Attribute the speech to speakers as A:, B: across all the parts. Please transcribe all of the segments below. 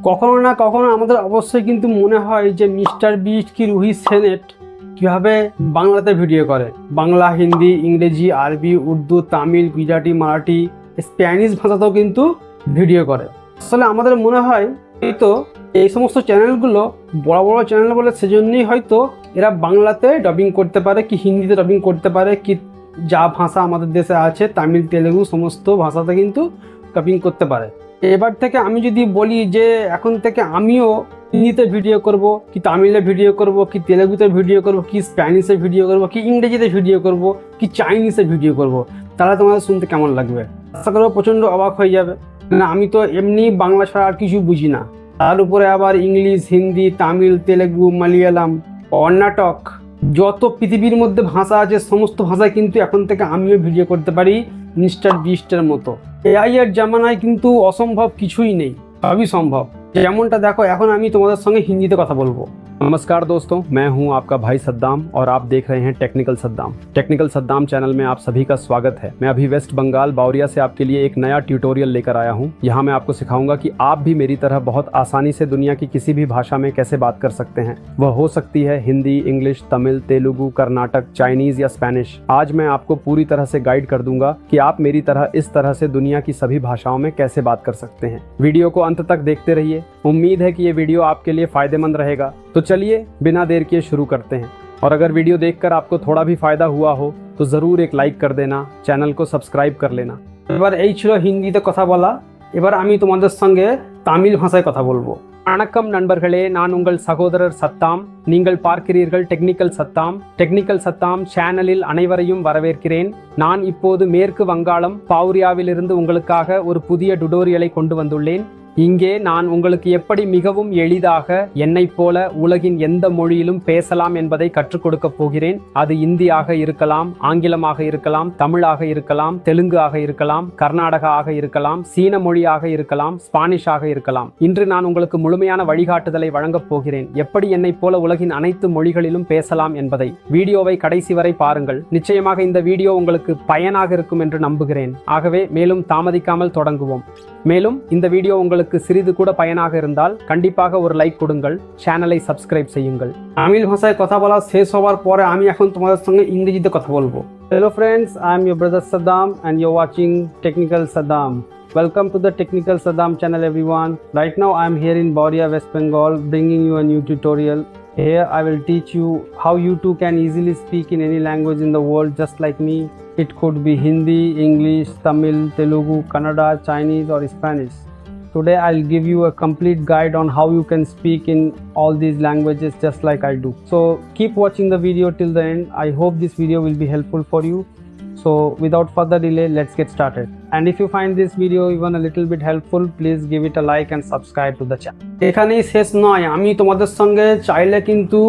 A: কখনো না কখনো আমাদের অবশ্যই কিন্তু মনে হয় যে মিস্টার বিস্ট কি রুহি সেনেট কীভাবে বাংলাতে ভিডিও করে। বাংলা, হিন্দি, ইংরেজি, আরবি, উর্দু, তামিল, গুজরাটি, মারাঠি, স্প্যানিশ ভাষাতেও কিন্তু ভিডিও করে। আসলে আমাদের মনে হয় তো এই সমস্ত চ্যানেলগুলো বড় বড় চ্যানেল বলে, সেজন্যই হয়তো এরা বাংলাতে ডাবিং করতে পারে, কি হিন্দিতে ডাবিং করতে পারে, কি যা ভাষা আমাদের দেশে আছে তামিল, তেলেগু সমস্ত ভাষাতে কিন্তু ডাবিং করতে পারে। এবার থেকে আমি যদি বলি যে এখন থেকে আমিও হিন্দিতে ভিডিও করব, কি তামিলে ভিডিও করব, কি তেলেগুতে ভিডিও করব, কি স্প্যানিশে ভিডিও করব, কি ইংরেজিতে ভিডিও করব, কি চাইনিজে ভিডিও করব, তাহলে তোমাদের শুনতে কেমন লাগবে? আশা করবো প্রচণ্ড অবাক হয়ে যাবে। না, আমি তো এমনি বাংলা ছাড়া আর কিছু বুঝি না, তার উপরে আবার ইংলিশ, হিন্দি, তামিল, তেলেগু, মালয়ালম, কর্ণাটক, যত পৃথিবীর মধ্যে ভাষা আছে সমস্ত ভাষায় কিন্তু এখন থেকে আমিও ভিডিও করতে পারি মিস্টার বিস্টের মতো। এআই এর জামানায় কিন্তু অসম্ভব কিছুই নেই, সবই সম্ভব। যেমনটা দেখো, এখন আমি তোমাদের সঙ্গে হিন্দিতে কথা বলবো। नमस्कार दोस्तों, मैं हूं आपका भाई सद्दाम और आप देख रहे हैं technical Saddam. Technical Saddam channel में आप सभी का स्वागत है। मैं अभी वेस्ट बंगाल बावरिया से आपके लिए एक नया ट्यूटोरियल लेकर आया हूं। यहां मैं आपको सिखाऊंगा कि आप भी मेरी तरह बहुत आसानी से दुनिया की किसी भी भाषा में कैसे बात कर सकते हैं। वह हो सकती है हिंदी, इंग्लिश, तमिल, तेलुगु, कर्नाटक, चाइनीज या स्पेनिश। आज मैं आपको पूरी तरह से गाइड कर दूंगा कि आप मेरी तरह इस तरह से दुनिया की सभी भाषाओं में कैसे बात कर सकते हैं। वीडियो को अंत तक देखते रहिए, उम्मीद है कि ये वीडियो आपके लिए फायदेमंद रहेगा। तो चलिए बिना देर किए शुरू करते हैं। और अगर वीडियो देखकर आपको थोड़ा भी फायदा हुआ हो तो जरूर एक लाइक कर देना, चैनल को सब्सक्राइब कर लेना। এবার এই ছিল হিন্দিতে কথা বলা, এবার আমি তোমাদের সঙ্গে তামিল ভাষায় কথা বলবো। வணக்கம் நண்பர்களே, நான் உங்கள் சகோதரர் சத்தாம். நீங்கள் பார்க்கிறீர்கள் டெக்னிக்கல் சத்தாம். டெக்னிக்கல் சத்தாம் சேனலில் அனைவரையும் வரவேற்கிறேன். நான் இப்போது மேற்கு வங்காளம் பாவுரியாவிலிருந்து உங்களுக்காக ஒரு புதிய டுடோரியலை கொண்டு வந்துள்ளேன். இங்கே நான் உங்களுக்கு எப்படி மிகவும் எளிதாக என்னைப் போல உலகின் எந்த மொழியிலும் பேசலாம் என்பதை கற்றுக் கொடுக்க போகிறேன். அது இந்தியாக இருக்கலாம், ஆங்கிலமாக இருக்கலாம், தமிழாக இருக்கலாம், தெலுங்காக இருக்கலாம், கர்நாடகாக இருக்கலாம், சீன மொழியாக இருக்கலாம், ஸ்பானிஷாக இருக்கலாம். இன்று நான் உங்களுக்கு முழுமையான வழிகாட்டுதலை வழங்கப் போகிறேன், எப்படி என்னைப் போல உலகின் அனைத்து மொழிகளிலும் பேசலாம் என்பதை. வீடியோவை கடைசி வரை பாருங்கள். நிச்சயமாக இந்த வீடியோ உங்களுக்கு பயனாக இருக்கும் என்று நம்புகிறேன். ஆகவே மேலும் தாமதிக்காமல் தொடங்குவோம். மேலும் இந்த வீடியோ உங்களுக்கு சிறிது கூட பயனாக இருந்தால் கண்டிப்பாக ஒரு லைக் கொடுங்கள், சேனலை சப்ஸ்கிரைব செய்யுங்கள்। তামিল ভাষায় কথা বলা শেষ হওয়ার পরে আমি এখন তোমাদের সঙ্গে ইংরেজিতে কথা বলবো। Hello friends, I am your brother Saddam and you're watching Technical Saddam. Welcome to the Technical Saddam channel everyone. Right now I am here in Bauriya, West Bengal, bringing you a new tutorial. Here I will teach you how you too can easily speak in any language in the world just like me. It could be Hindi, English, Tamil, Telugu, Kannada, Chinese or Spanish. Today I'll give you a complete guide on how you can speak in all these languages just like I do. So keep watching the video till the end. I hope this video will be helpful for you. So without further delay, let's get started. And if you find this video even a little bit helpful, please give it a like and subscribe to the channel. এখানেই শেষ নয়, আমি তোমাদের সঙ্গে চাইলে কিন্তু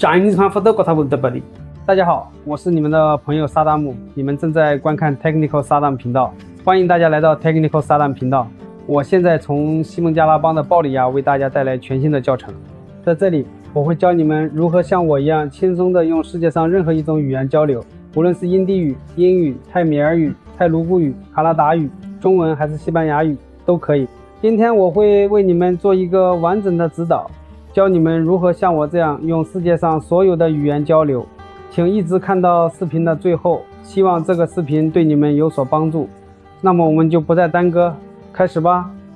A: Chinese ভাষাতেও কথা বলতে পারি।大家好，我是你们的朋友萨达姆，你们正在观看 Technical Saddam 频道，欢迎大家来到 Technical Saddam 频道。我现在从西孟加拉邦的鲍里亚为大家带来全新的教程，在这里我会教你们如何像我一样轻松的用世界上任何一种语言交流，无论是印地语、英语、泰米尔语、泰卢布语、卡拉达语、中文还是西班牙语都可以。今天我会为你们做一个完整的指导，教你们如何像我这样用世界上所有的语言交流。请一直看到视频的最后，希望这个视频对你们有所帮助。那么我们就不再耽搁，开始吧。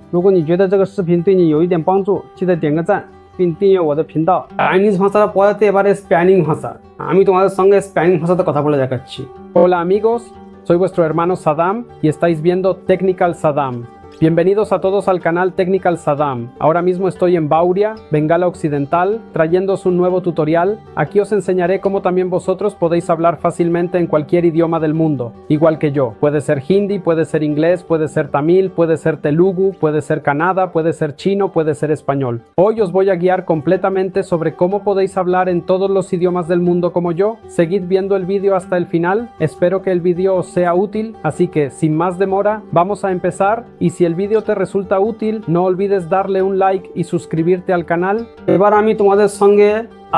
A: 如果你觉得这个视频对你有一点帮助，记得点个赞并订阅我的频道。চাইনিজ ভাষার পরেতে এবারে স্প্যানিশ ভাষা, আমি তোমাদের সঙ্গে স্প্যানিশ ভাষাতে কথা বলে দেখাচ্ছি। Hola amigos, soy vuestro hermano Saddam y estáis viendo Technical Saddam. Bienvenidos a todos al canal Technical Saddam. Ahora mismo estoy en Bauria, Bengala Occidental, trayéndoos un nuevo tutorial. Aquí os enseñaré cómo también vosotros podéis hablar fácilmente en cualquier idioma del mundo, igual que yo. Puede ser hindi, puede ser inglés, puede ser tamil, puede ser telugu, puede ser kannada, puede ser chino, puede ser español. Hoy os voy a guiar completamente sobre cómo podéis hablar en todos los idiomas del mundo como yo. Seguid viendo el vídeo hasta el final. Espero que el vídeo os sea útil, así que sin más demora, vamos a empezar. Y si el vídeo te resulta útil, no olvides darle un like y suscribirte al canal. এবার আমি তোমাদের সঙ্গে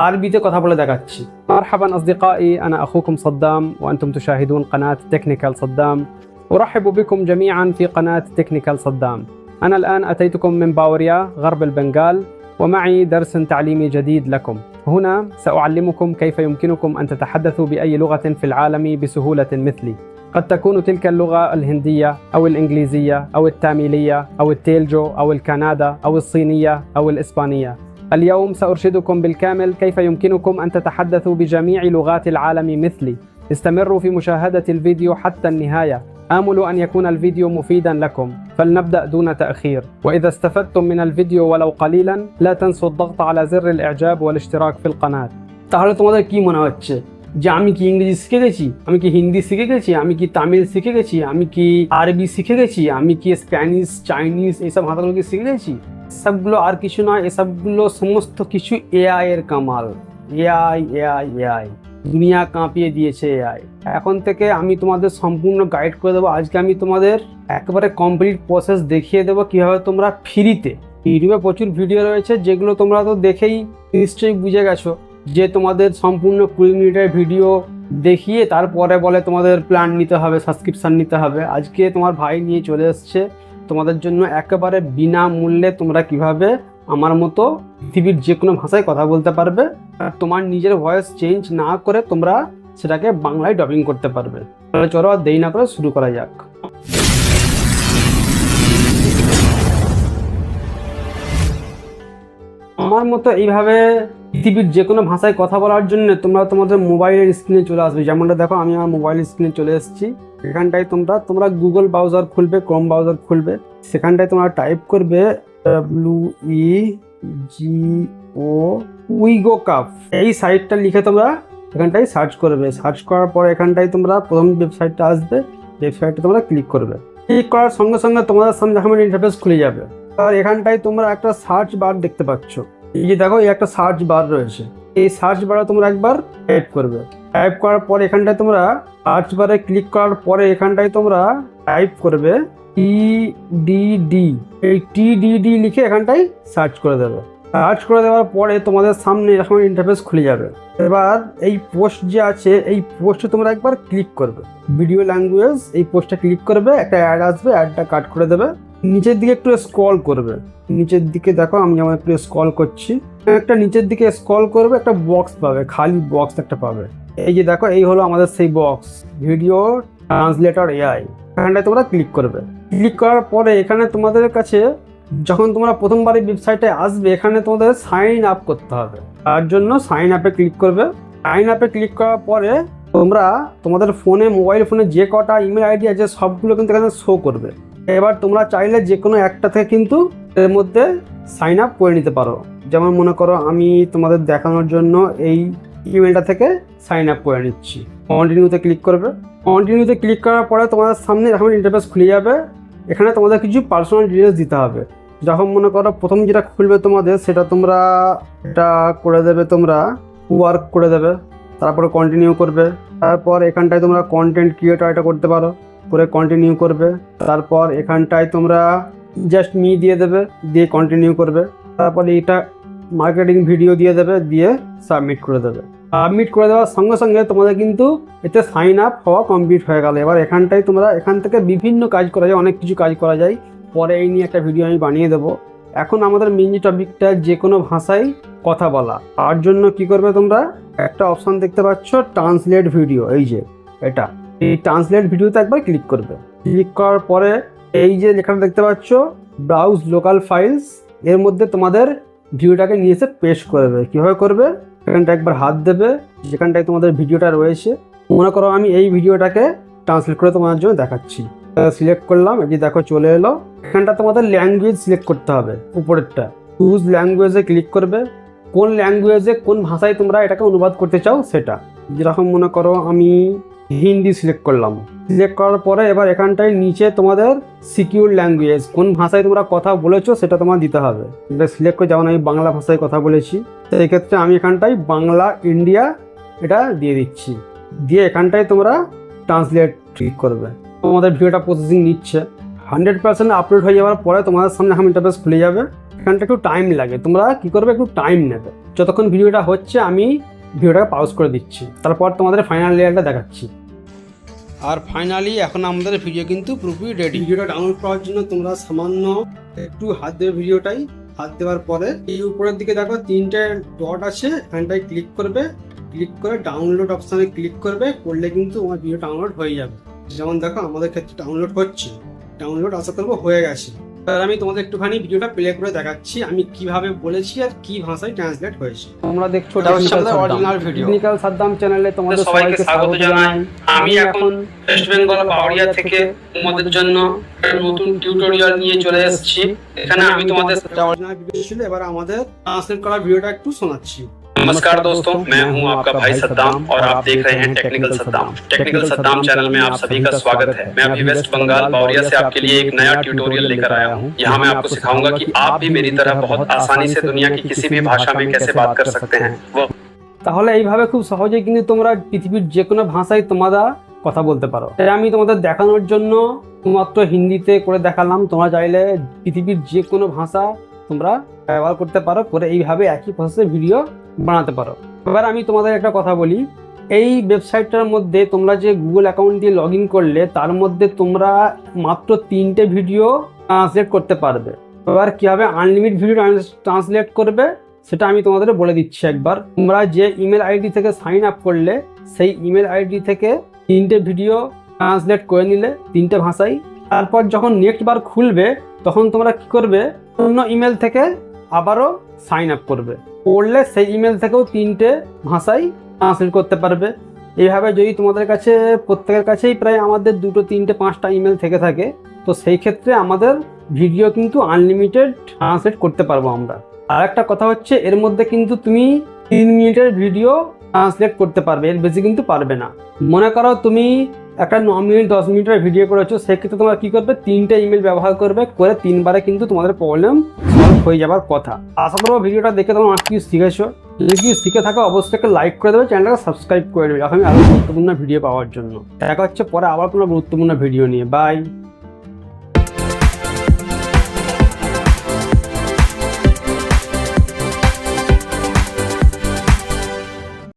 A: আরবিতে কথা বলে দেখাচ্ছি। مرحبا أصدقائي، أنا أخوكم صدام وأنتم تشاهدون قناة تكنيكال صدام. أرحب بكم جميعا في قناة تكنيكال صدام. أنا الآن أتيتكم من باوريا غرب البنغال ومعي درس تعليمي جديد لكم. هنا سأعلمكم كيف يمكنكم أن تتحدثوا بأي لغة في العالم بسهولة مثلي. قد تكون تلك اللغة الهندية أو الإنجليزية أو التاميلية أو التيلجو أو الكندا أو الصينية أو الإسبانية. اليوم سأرشدكم بالكامل كيف يمكنكم أن تتحدثوا بجميع لغات العالم مثلي. استمروا في مشاهدة الفيديو حتى النهاية. آمل أن يكون الفيديو مفيدا لكم. فلنبدأ دون تأخير. وإذا استفدتم من الفيديو ولو قليلا لا تنسوا الضغط على زر الإعجاب والاشتراك في القناة. তাহলে তোমাদের কি মনে হচ্ছে যে আমি কি ইংরেজি শিখে গেছি, আমি কি হিন্দি শিখে গেছি, আমি কি তামিল শিখে গেছি, আমি কি আরবি শিখে গেছি, আমি কি স্প্যানিশ চাইনিজ এইসব ভাষাগুলো কি শিখে গেছি? সবগুলো আর কিছু নয়, এসবগুলো সমস্ত কিছু এআই এর কামাল। এআই এআই এআই দুনিয়া কাঁপিয়ে দিয়েছে এআই। এখন থেকে আমি তোমাদের সম্পূর্ণ গাইড করে দেবো। আজকে আমি তোমাদের একেবারে কমপ্লিট প্রসেস দেখিয়ে দেবো কীভাবে তোমরা ফ্রিতে, ইউটিউবে প্রচুর ভিডিও রয়েছে যেগুলো তোমরা তো দেখেই নিশ্চয়ই বুঝে গেছো যে তোমাদের সম্পূর্ণ 20 মিনিটের ভিডিও দেখিয়ে তারপরে বলে তোমাদের প্ল্যান নিতে হবে, সাবস্ক্রিপশান নিতে হবে। আজকে তোমার ভাই নিয়ে চলে এসছে তোমাদের জন্য একেবারে বিনামূল্যে তোমরা কিভাবে আমার মতো পৃথিবীর যে কোনো ভাষায় কথা বলতে পারবে, আর তোমার নিজের ভয়েস চেঞ্জ না করে তোমরা সেটাকে বাংলায় ডাবিং করতে পারবে। তাহলে চলো আর দেরি না করে শুরু করা যাক। আমার মতো এইভাবে পৃথিবীর যে কোনো ভাষায় কথা বলার জন্য তোমরা তোমাদের মোবাইলের স্ক্রিনে চলে আসবে। যেমনটা দেখো আমি আমার মোবাইল স্ক্রিনে চলে এসেছি। এখানটায় তোমরা গুগল ব্রাউজার খুলবে, ক্রোম ব্রাউজার খুলবে। সেখানটায় তোমরা টাইপ করবে উইগো কাপ, এই সাইটটা লিখে তোমরা এখানটায় সার্চ করবে। সার্চ করার পর এখানটায় তোমরা প্রথম ওয়েবসাইটটা আসবে, ওয়েবসাইটটা তোমরা ক্লিক করবে। ক্লিক করার সঙ্গে সঙ্গে তোমাদের সামনে এখন ইন্টারফেস খুলে যাবে। আর এখানটায় তোমরা একটা সার্চ বার দেখতে পাচ্ছ। এই যে দেখো, এই একটা সার্চ বার রয়েছে। এই সার্চ বারে তোমরা একবার টাইপ করবে। টাইপ করার পর এখানটায় তোমরা সার্চ বারে ক্লিক করার পরে এখানটায় তোমরা টাইপ করবে টিডিডি। এই টিডিডি লিখে এখানটায় সার্চ করে দেবে। সার্চ করে দেওয়ার পরে তোমাদের সামনে এখন ইন্টারফেস খুলে যাবে। এবার এই পোস্ট যে আছে এই পোস্টে তোমরা একবার ক্লিক করবে। ভিডিও ল্যাঙ্গুয়েজ এই পোস্টটা ক্লিক করবে, একটা অ্যাড আসবে, অ্যাডটা কাট করে দেবে। নিচের দিকে একটু স্ক্রল করবে। নিচের দিকে দেখো আমি যেমন একটু স্ক্রল করছি, একটা নিচের দিকে স্ক্রল করবে, একটা বক্স পাবে, খালি বক্স একটা পাবে। এই যে দেখো, এই হলো আমাদের সেই বক্স, ভিডিও ট্রান্সলেটর এআই। এখানটায় তোমরা ক্লিক করবে। ক্লিক করার পরে এখানে তোমাদের কাছে যখন তোমরা প্রথমবার এই ওয়েবসাইটে আসবে এখানে তোমাদের সাইন আপ করতে হবে। তার জন্য সাইন আপে ক্লিক করবে। সাইন আপে ক্লিক করার পরে তোমরা তোমাদের ফোনে, মোবাইল ফোনে যে কটা ইমেল আইডি আছে সবগুলো কিন্তু এখানে শো করবে। এবার তোমরা চাইলে যে কোনো একটা থেকে কিন্তু এর মধ্যে সাইন আপ করে নিতে পারো। যেমন মনে করো আমি তোমাদের দেখানোর জন্য এই ইমেলটা থেকে সাইন আপ করে নিচ্ছি। কন্টিনিউতে ক্লিক করবে। কন্টিনিউতে ক্লিক করার পরে তোমাদের সামনে এখন ইন্টারফেস খুলে যাবে। এখানে তোমাদের কিছু পার্সোনাল ডিটেলস দিতে হবে। যখন মনে করো প্রথম যেটা খুলবে তোমাদের সেটা তোমরা এটা করে দেবে, তোমরা ওয়ার্ক করে দেবে, তারপরে কন্টিনিউ করবে। তারপর এখানটায় তোমরা কন্টেন্ট ক্রিয়েটর এটা করতে পারো, করে কন্টিনিউ করবে। তারপর এখানটায় তোমরা জাস্ট মি দিয়ে দেবে, দিয়ে কন্টিনিউ করবে। তারপরে এটা মার্কেটিং ভিডিও দিয়ে দেবে, দিয়ে সাবমিট করে দেবে। সাবমিট করে দেওয়ার সঙ্গে সঙ্গে তোমাদের কিন্তু এতে সাইন আপ হওয়া কমপ্লিট হয়ে গেল। এবার এখানটায় তোমরা এখান থেকে বিভিন্ন কাজ করা যায়, অনেক কিছু কাজ করা যায়। পরে এই নিয়ে একটা ভিডিও আমি বানিয়ে দেবো। এখন আমাদের মেইন টপিকটা যে কোনো ভাষায় কথা বলা। তার জন্য কি করবে, তোমরা একটা অপশান দেখতে পাচ্ছ ট্রান্সলেট ভিডিও, এই যে এটা, এই ট্রান্সলেট ভিডিওতে একবার ক্লিক করবে। ক্লিক করার পরে এই যে লেখাটা দেখতে পাচ্ছ ব্রাউজ লোকাল ফাইলস, এর মধ্যে তোমাদের ভিডিওটাকে নিয়ে এসে পেস্ট করবে। কীভাবে করবে, এখানটা একবার হাত দেবে, যেখানটায় তোমাদের ভিডিওটা রয়েছে। মনে করো আমি এই ভিডিওটাকে ট্রান্সলেট করে তোমাদের জন্য দেখাচ্ছি। সিলেক্ট করলাম, এই যে দেখো চলে এলো। এখানটা তোমাদের ল্যাঙ্গুয়েজ সিলেক্ট করতে হবে, উপরেরটা চুজ ল্যাঙ্গুয়েজে ক্লিক করবে। কোন ল্যাঙ্গুয়েজে, কোন ভাষায় তোমরা এটাকে অনুবাদ করতে চাও সেটা। যেরকম মনে করো আমি হিন্দি সিলেক্ট করলাম। সিলেক্ট করার পরে এবার এখানটায় নিচে তোমাদের সিকিউর ল্যাঙ্গুয়েজ, কোন ভাষায় তোমরা কথা বলেছো সেটা তোমার দিতে হবে। এটা সিলেক্ট করে, যেমন আমি বাংলা ভাষায় কথা বলেছি, সেই ক্ষেত্রে আমি এখানটায় বাংলা ইন্ডিয়া এটা দিয়ে দিচ্ছি। দিয়ে এখানটায় তোমরা ট্রান্সলেট ক্লিক করবে। তোমাদের ভিডিওটা প্রসেসিং নিচ্ছে। 100% আপলোড হয়ে যাওয়ার পরে তোমাদের সামনে এখন ইন্টারফেস খুলে যাবে। এখানটা একটু টাইম লাগে, তোমরা কি করবে, একটু টাইম নেবে। যতক্ষণ ভিডিওটা হচ্ছে আমি ভিডিওটাকে পাউজ করে দিচ্ছি, তারপর তোমাদের ফাইনাল লেয়ারটা দেখাচ্ছি। আর ফাইনালি এখন আমাদের ভিডিও কিন্তু পুরোপুরি রেডি। ভিডিওটা ডাউনলোড করার জন্য তোমরা সামান্য একটু হাত দেবে, ভিডিওটাই হাত দেওয়ার পরে এই উপরের দিকে দেখো 3টে ডট আছে, এখানটায় ক্লিক করবে, ক্লিক করে ডাউনলোড অপশানে ক্লিক করবে, করলে কিন্তু আমার ভিডিও ডাউনলোড হয়ে যাবে। যেমন দেখো আমাদের ক্ষেত্রে ডাউনলোড হচ্ছে, ডাউনলোড আশা করবো হয়ে গেছে। এবার আমি তোমাদের একটুখানি ভিডিওটা প্লে করে দেখাচ্ছি আমি কিভাবে বলেছি আর কি ভাষায় ট্রান্সলেট হয়েছে। তোমরা দেখছো অরিজিনাল ভিডিও টেকনিক্যাল সাদ্দাম চ্যানেলে তোমাদের সবাইকে স্বাগত জানাই। আমি এখন ওয়েস্ট বেঙ্গল পাওয়ারিয়া থেকে তোমাদের জন্য নতুন টিউটোরিয়াল নিয়ে চলে এসেছি। এখানে আমি তোমাদের অরিজিনাল ভিডিও ছিল, এবার আমাদের ট্রান্সলেট করা ভিডিওটা একটু শোনাচ্ছি।
B: नमस्कार दोस्तों, मैं हूं आपका भाई सद्दाम और आप देख रहे हैं technical Saddam. Technical Saddam channel में आप सभी का स्वागत है। मैं अभी वेस्ट बंगाल बावरिया से आपके लिए एक नया ट्यूटोरियल लेकर आया हूं। यहां मैं आपको सिखाऊंगा कि आप भी मेरी तरह बहुत आसानी से दुनिया की किसी भी भाषा में कैसे बात कर सकते हैं।
A: তাহলে এইভাবে খুব সহজেই কিন্তু তোমরা পৃথিবীর যে কোনো ভাষায় তোমরা কথা বলতে পারো। তাই আমি তোমাদের দেখানোর জন্য মাত্র হিন্দিতে করে দেখালাম। তোমরা চাইলে পৃথিবীর যে কোনো ভাষা তোমরা ব্যবহার করতে পারো, করে এইভাবে একই প্রসেসে ভিডিও বানাতে পারো। এবার আমি তোমাদের একটা কথা বলি, এই ওয়েবসাইটটার মধ্যে তোমরা যে গুগল অ্যাকাউন্ট দিয়ে লগ ইন করলে তার মধ্যে তোমরা মাত্র 3টে ভিডিও ট্রান্সলেট করতে পারবে। এবার কীভাবে আনলিমিটেড ভিডিও ট্রান্সলেট করবে সেটা আমি তোমাদের বলে দিচ্ছি একবার। তোমরা যে ইমেল আইডি থেকে সাইন আপ করলে সেই ইমেল আইডি থেকে 3টে ভিডিও ট্রান্সলেট করে নিলে 3টে ভাষায়। তারপর যখন নেক্সট বার খুলবে তখন তোমরা কি করবে, অন্য ইমেল থেকে আবারও সাইন আপ করবে, করলে সেই ইমেল থেকেও 3টে ভাষায় ট্রান্সলেট করতে পারবে। এইভাবে যদি তোমাদের কাছে প্রত্যেকের কাছেই প্রায় আমাদের 2, 3, 5টা ইমেল থেকে থাকে, তো সেই ক্ষেত্রে আমাদের ভিডিও কিন্তু আনলিমিটেড ট্রান্সলেট করতে পারবো আমরা। আর একটা কথা হচ্ছে, এর মধ্যে কিন্তু তুমি 3 মিনিটের ভিডিও ট্রান্সলেট করতে পারবে, এর বেশি কিন্তু পারবে না। মনে করো তুমি একটা 9 মিনিট 10 মিনিটের ভিডিও করেছো, সেক্ষেত্রে তোমরা কী করবে, 3টে ইমেল ব্যবহার করবে, করে 3বারে কিন্তু তোমাদের প্রবলেম সলভ হয়ে যাবার কথা। আশা করবো ভিডিওটা দেখে তোমরা অনেক কিছু শিখেছো। যদি কিছু শিখে থাকো অবশ্যই একটা লাইক করে দেবে, চ্যানেলটাকে সাবস্ক্রাইব করে দেবে এখন আরও গুরুত্বপূর্ণ ভিডিও পাওয়ার জন্য। দেখা হচ্ছে পরে আবার কোনো গুরুত্বপূর্ণ ভিডিও নিয়ে। বাই।